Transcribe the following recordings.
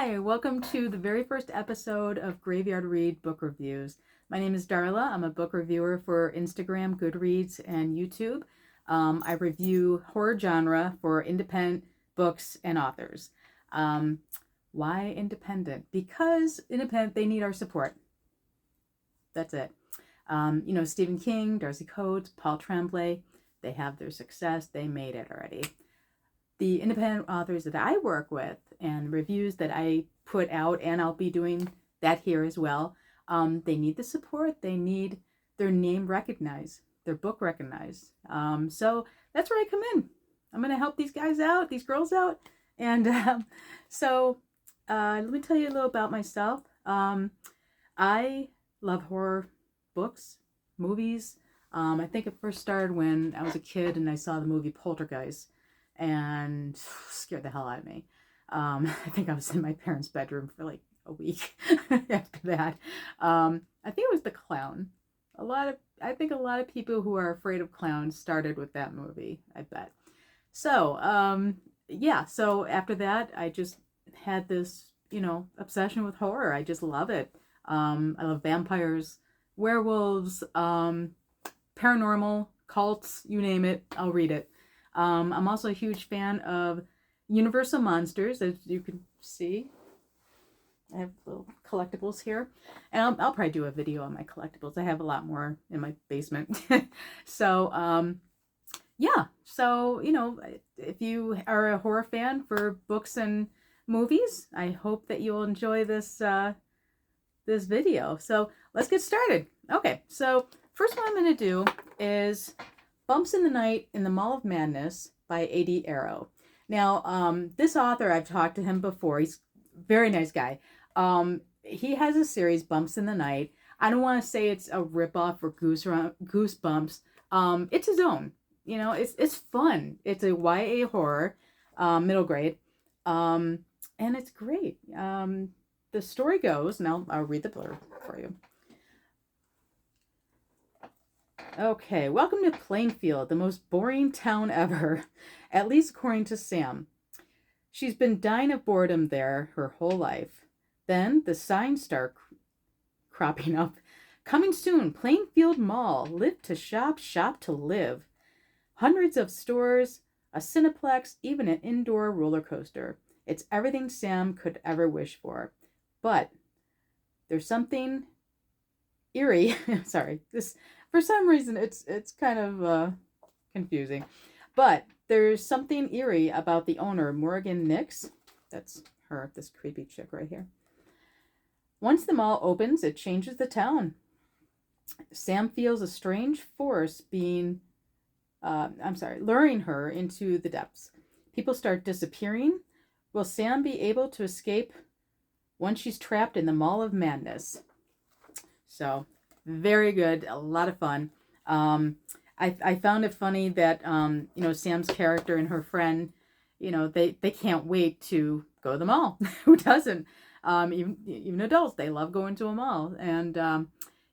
Hi, welcome to the very first episode of Graveyard Read Book Reviews. My name is Darla. I'm a book reviewer for Instagram, Goodreads, and YouTube. I review horror genre for independent books and authors. Why independent? Because independent, they need our support. That's it. Stephen King, Darcy Coates, Paul Tremblay, they have their success. They made it already. The independent authors that I work with and reviews that I put out, and I'll be doing that here as well, they need the support. They need their name recognized, their book recognized. So that's where I come in. I'm going to help these guys out, these girls out. And let me tell you a little about myself. I love horror books, movies. I think it first started when I was a kid and I saw the movie Poltergeist, and scared the hell out of me. I think I was in my parents' bedroom for like a week after that. I think it was the clown. I think a lot of people who are afraid of clowns started with that movie, I bet. So, so after that, I just had this, obsession with horror. I just love it. I love vampires, werewolves, paranormal, cults, you name it, I'll read it. I'm also a huge fan of Universal Monsters, as you can see. I have little collectibles here. And I'll probably do a video on my collectibles. I have a lot more in my basement. So, if you are a horror fan for books and movies, I hope that you'll enjoy this this video. So let's get started. Okay, so first what I'm going to do is Bumps in the Night in the Mall of Madness by A.D. Arrow. Now, this author, I've talked to him before. He's a very nice guy. He has a series, Bumps in the Night. I don't want to say it's a ripoff or Goosebumps. It's his own. It's fun. It's a YA horror, middle grade, and it's great. The story goes, now I'll read the blurb for you. Okay, welcome to Plainfield, the most boring town ever, at least according to Sam. She's been dying of boredom there her whole life. Then the signs start cropping up. Coming soon, Plainfield Mall. Live to shop, shop to live. Hundreds of stores, a Cineplex, even an indoor roller coaster. It's everything Sam could ever wish for. But there's something eerie. Sorry, for some reason it's kind of confusing. But there's something eerie about the owner, Morgan Nix. That's her, this creepy chick right here. Once the mall opens, it changes the town. Sam feels a strange force luring her into the depths. People start disappearing. Will Sam be able to escape once she's trapped in the Mall of Madness? So, very good, a lot of fun. I found it funny that Sam's character and her friend, they can't wait to go to the mall. Who doesn't? Even adults, they love going to a mall. And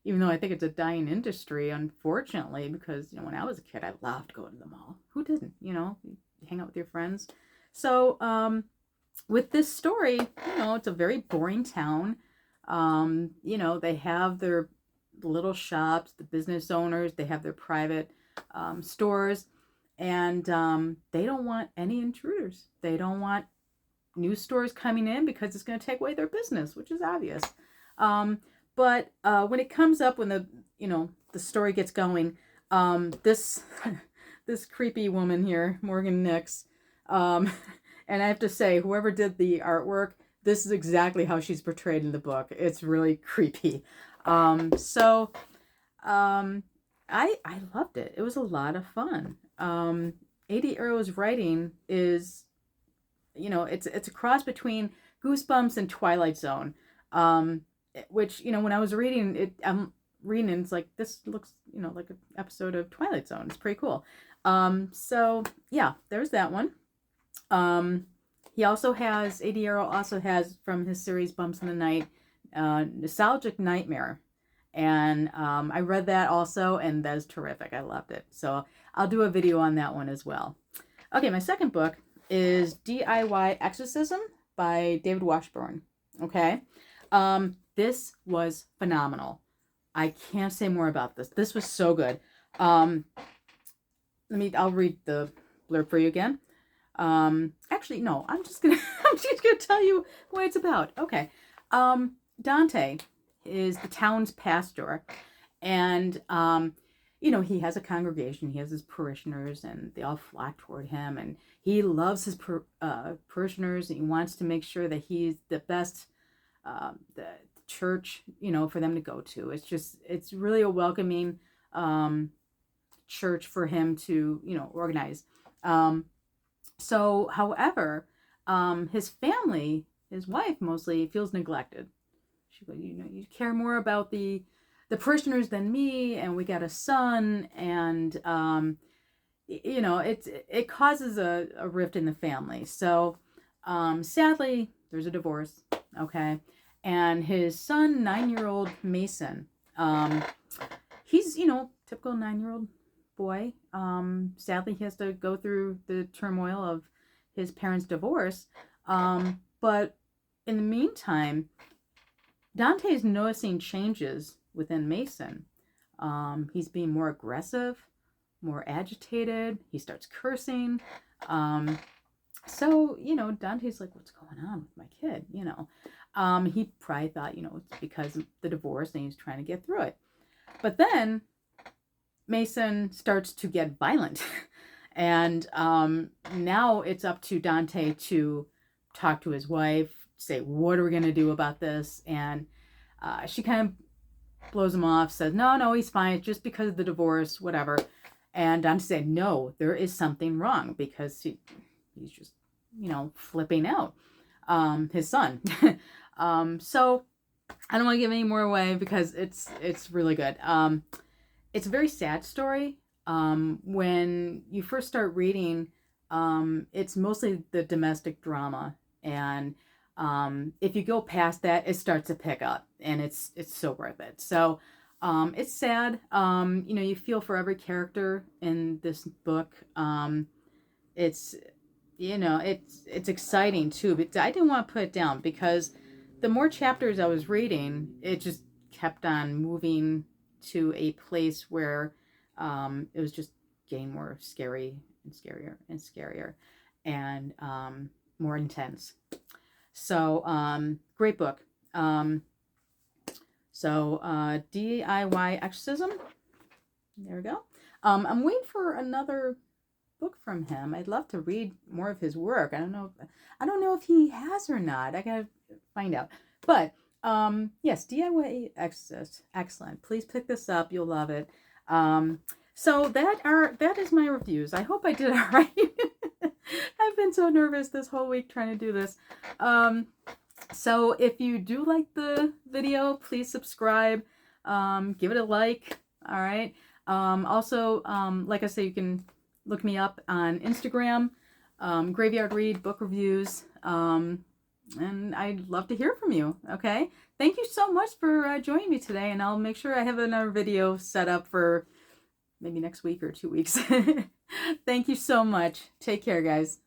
even though I think it's a dying industry, unfortunately, because when I was a kid, I loved going to the mall. Who didn't? You hang out with your friends. So with this story, it's a very boring town. They have their little shops, the business owners, they have their private stores, and they don't want any intruders. They don't want new stores coming in because it's going to take away their business, which is obvious. But when it comes up, when the story gets going, this this creepy woman here, Morgan Nix, and I have to say, whoever did the artwork, this is exactly how she's portrayed in the book. It's really creepy. I loved it. It was a lot of fun. A.D. Arrow's writing is, it's a cross between Goosebumps and Twilight Zone. Which, when I was reading it, I'm reading and it's like, this looks, like an episode of Twilight Zone. It's pretty cool. There's that one. A.D. Arrow also has, from his series Bumps in the Night, Nostalgic Nightmare. And I read that also, and that is terrific. I loved it. So I'll do a video on that one as well. Okay, my second book is DIY Exorcism by David Washburn. Okay. This was phenomenal. I can't say more about this. This was so good. I'll read the blurb for you again. Actually, no, I'm just gonna tell you what it's about. Okay. Dante is the town's pastor, and he has a congregation. He has his parishioners, and they all flock toward him, and he loves his parishioners, and he wants to make sure that he's the best the church, for them to go to. It's really a welcoming church for him to, organize. So, however, his family, his wife mostly, feels neglected. She goes, you care more about the parishioners than me, and we got a son, and it causes a rift in the family. So, sadly, there's a divorce. Okay, and his son, 9-year-old Mason, he's typical 9-year-old boy. Sadly, he has to go through the turmoil of his parents' divorce. But in the meantime, Dante is noticing changes within Mason. He's being more aggressive, more agitated. He starts cursing. So, Dante's like, what's going on with my kid? He probably thought, it's because of the divorce and he's trying to get through it. But then Mason starts to get violent. And now it's up to Dante to talk to his wife, say, what are we going to do about this? And she kind of blows him off, says, no, he's fine. It's just because of the divorce, whatever. And Dante said, no, there is something wrong, because he's just, flipping out, his son. So I don't want to give any more away because it's really good. It's a very sad story. When you first start reading, it's mostly the domestic drama, and if you go past that, it starts to pick up, and it's so worth it. So it's sad. You feel for every character in this book. It's exciting too, but I didn't want to put it down, because the more chapters I was reading, it just kept on moving to a place where it was just getting more scary and scarier and scarier, and more intense. So great book. So DIY Exorcism. There we go. I'm waiting for another book from him. I'd love to read more of his work. I don't know if he has or not. I gotta find out. But yes, DIY Exorcist, excellent. Please pick this up. You'll love it. So that is my reviews. I hope I did all right. I've been so nervous this whole week trying to do this. So if you do like the video, please subscribe. Give it a like. All right. Also, like I said, you can look me up on Instagram, Graveyard Read, book reviews, and I'd love to hear from you, okay? Thank you so much for joining me today, and I'll make sure I have another video set up for maybe next week or 2 weeks. Thank you so much. Take care, guys.